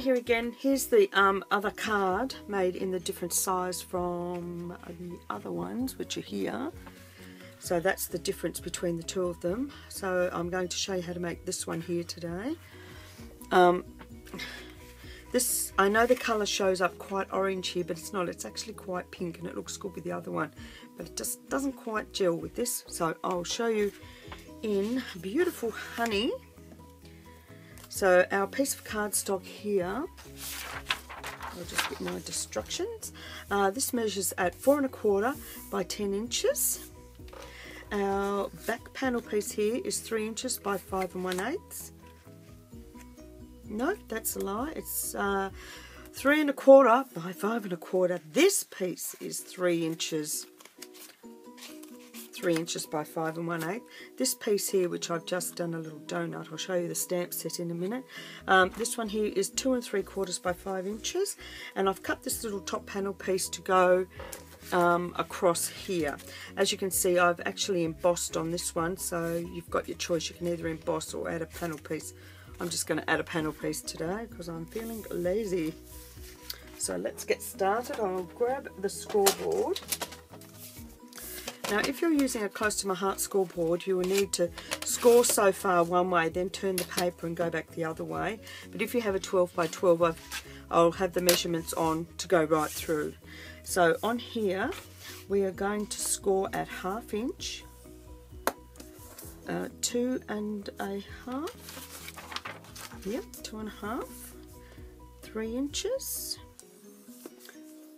here again. Here's the other card made in the different size from the other ones, which are here. So that's the difference between the two of them. So I'm going to show you how to make this one here today. This, I know the colour shows up quite orange here, but it's not. It's actually quite pink, and it looks good with the other one, but it just doesn't quite gel with this. So I'll show you in beautiful honey. So our piece of cardstock here, I'll just get my instructions. This measures at 4 1/4 by 10 inches. Our back panel piece here is 3 inches by 5 1/8. No, that's a lie. It's 3 1/4 by 5 1/4. This piece is 3 inches. 3 inches by 5 1/8. This piece here, which I've just done a little donut, I'll show you the stamp set in a minute. This one here is 2 3/4 by 5 inches, and I've cut this little top panel piece to go across here. As you can see, I've actually embossed on this one, so you've got your choice. You can either emboss or add a panel piece. I'm just going to add a panel piece today because I'm feeling lazy. So let's get started. I'll grab the scoreboard. Now, if you're using a close to my heart scoreboard, you will need to score so far one way, then turn the paper and go back the other way. But if you have a 12 by 12, I'll have the measurements on to go right through. So on here, we are going to score at 1/2 inch, 2 1/2, yep, 2 1/2, 3 inches,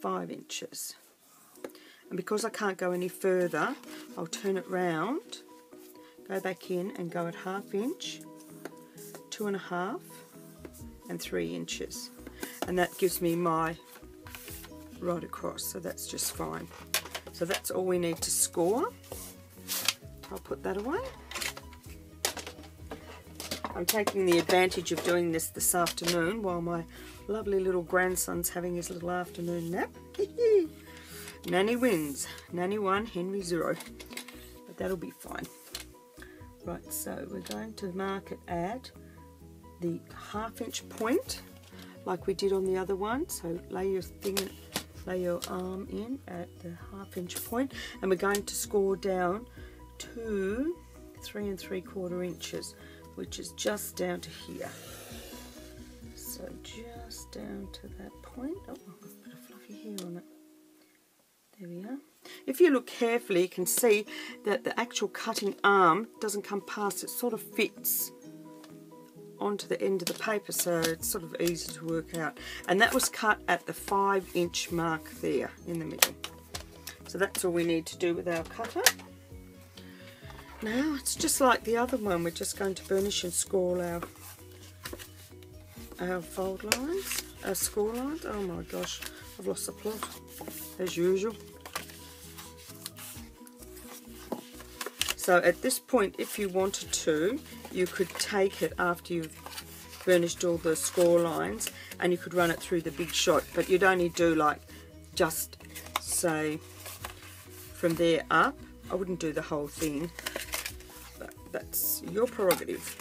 5 inches. And because I can't go any further, I'll turn it round, go back in and go at 1/2 inch, 2 1/2, and 3 inches. And that gives me my right across, so that's just fine. So that's all we need to score. I'll put that away. I'm taking the advantage of doing this afternoon while my lovely little grandson's having his little afternoon nap. Nanny wins. Nanny 1, Henry 0. But that'll be fine. Right, so we're going to mark it at the 1/2 inch point, like we did on the other one. So lay your arm in at the 1/2 inch point, and we're going to score down to 3 3/4 inches, which is just down to here. So just down to that point. Oh, I've got a bit of fluffy hair on it. There we are. If you look carefully, you can see that the actual cutting arm doesn't come past. It sort of fits onto the end of the paper, so it's sort of easy to work out. And that was cut at the 5 inch mark there in the middle. So that's all we need to do with our cutter. Now it's just like the other one. We're just going to burnish and score our fold lines, our score lines. Oh my gosh, I've lost the plot as usual. So at this point, if you wanted to, you could take it after you've burnished all the score lines and you could run it through the big shot, but you'd only do like just say from there up. I wouldn't do the whole thing, but that's your prerogative.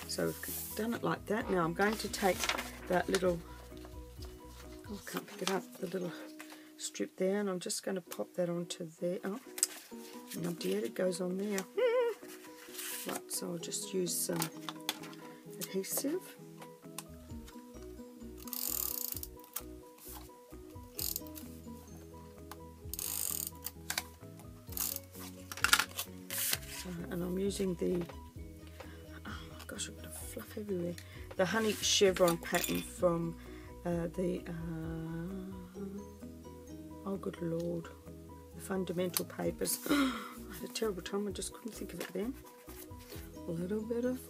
So we've done it like that. Now I'm going to take that little, oh, I can't pick it up, the little strip there, and I'm just going to pop that onto there. Oh, numpty yet, it goes on there. Right, so I'll just use some adhesive. And I'm using the, oh my gosh, I've got a fluff everywhere, the honey chevron pattern from oh good lord, the fundamental papers. I had a terrible time, I just couldn't think of it then. A little bit of,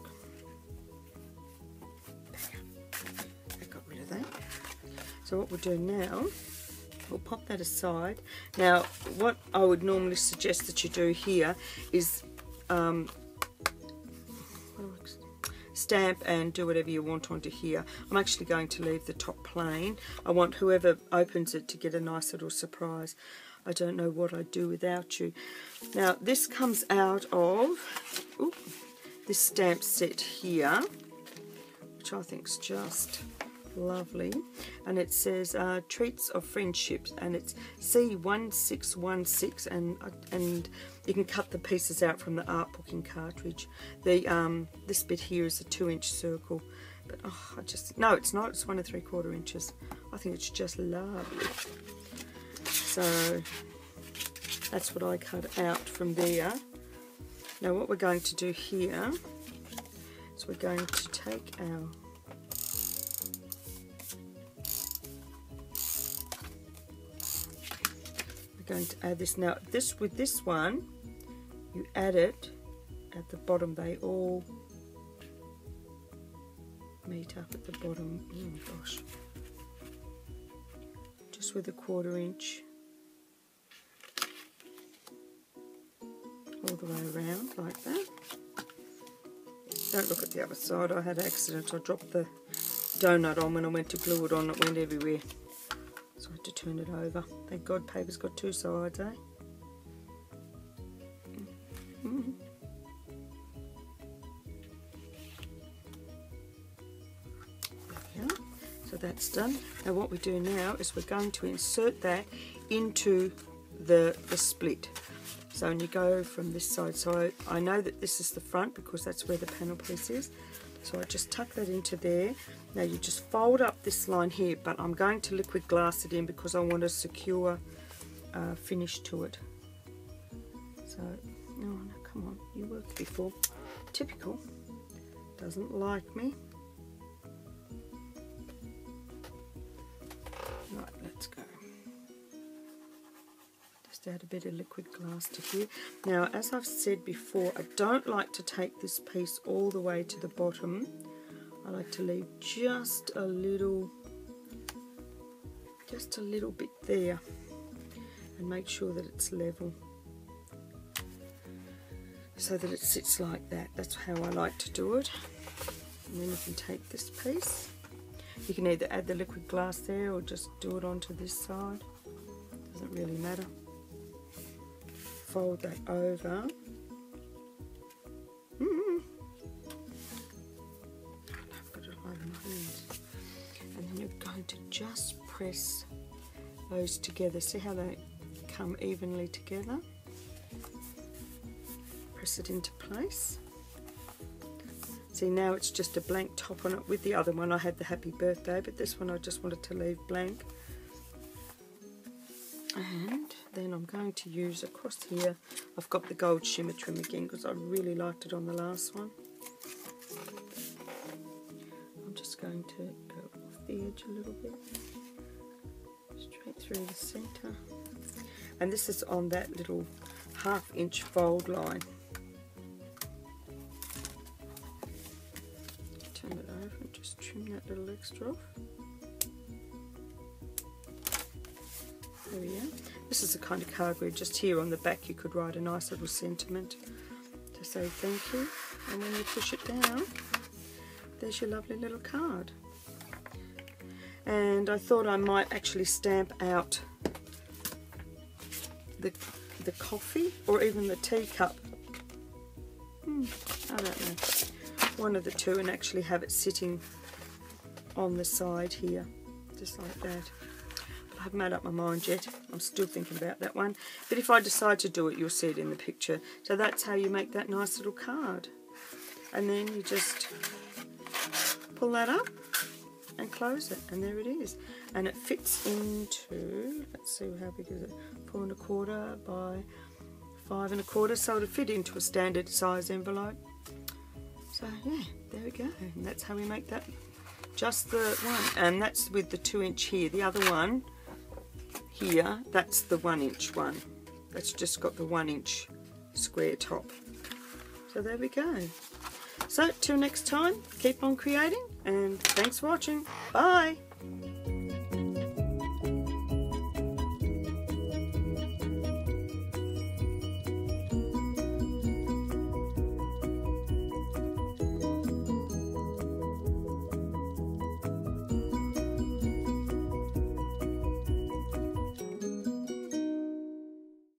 I got rid of that. So what we'll do now, we'll pop that aside. Now what I would normally suggest that you do here is stamp and do whatever you want onto here. I'm actually going to leave the top plain. I want whoever opens it to get a nice little surprise. I don't know what I'd do without you. Now this comes out of this stamp set here, which I think is just lovely, and it says treats of friendships, and it's C1616, and you can cut the pieces out from the art booking cartridge. The this bit here is a 2-inch circle, but oh, no, it's not. It's 1 3/4 inches. I think it's just lovely. So that's what I cut out from there. Now what we're going to do here is we're going to take our going to add this. Now with this one, you add it at the bottom. They all meet up at the bottom. Oh gosh, just with a 1/4 inch all the way around like that. Don't look at the other side. I had an accident. I dropped the donut on when I went to glue it on. It went everywhere. So I had to turn it over. Thank God paper's got 2 sides, eh? Mm-hmm. There we are. So that's done. Now what we do now is we're going to insert that into the split. So when you go from this side, so I know that this is the front because that's where the panel piece is. So I just tuck that into there. Now you just fold up this line here, but I'm going to liquid glass it in because I want a secure finish to it. So, no, come on, you worked before. Typical, doesn't like me. Right, let's go. Just add a bit of liquid glass to here. Now, as I've said before, I don't like to take this piece all the way to the bottom. I like to leave just a little bit there and make sure that it's level so that it sits like that. That's how I like to do it. And then you can take this piece. You can either add the liquid glass there or just do it onto this side. Doesn't really matter. Fold that over. And then you're going to just press those together. See how they come evenly together? Press it into place. See, now it's just a blank top on it. With the other one I had the happy birthday, but this one I just wanted to leave blank. And then I'm going to use across here, I've got the gold shimmer trim again because I really liked it on the last one. I'm just going to go off the edge a little bit, straight through the centre. And this is on that little 1/2 inch fold line. Turn it over and just trim that little extra off. There we are. This is the kind of card where just here on the back you could write a nice little sentiment to say thank you, and when you push it down, there's your lovely little card. And I thought I might actually stamp out the coffee or even the teacup. I don't know. One of the two, and actually have it sitting on the side here, just like that. I haven't made up my mind yet. I'm still thinking about that one. But if I decide to do it, you'll see it in the picture. So that's how you make that nice little card. And then you just pull that up and close it. And there it is. And it fits into, let's see how big is it, 4 1/4 by 5 1/4. So it'll fit into a standard size envelope. So yeah, there we go. And that's how we make that. Just the one. And that's with the 2 inch here. The other one here, that's the 1 inch one. That's just got the 1 inch square top. So there we go. So till next time, keep on creating, and thanks for watching. Bye.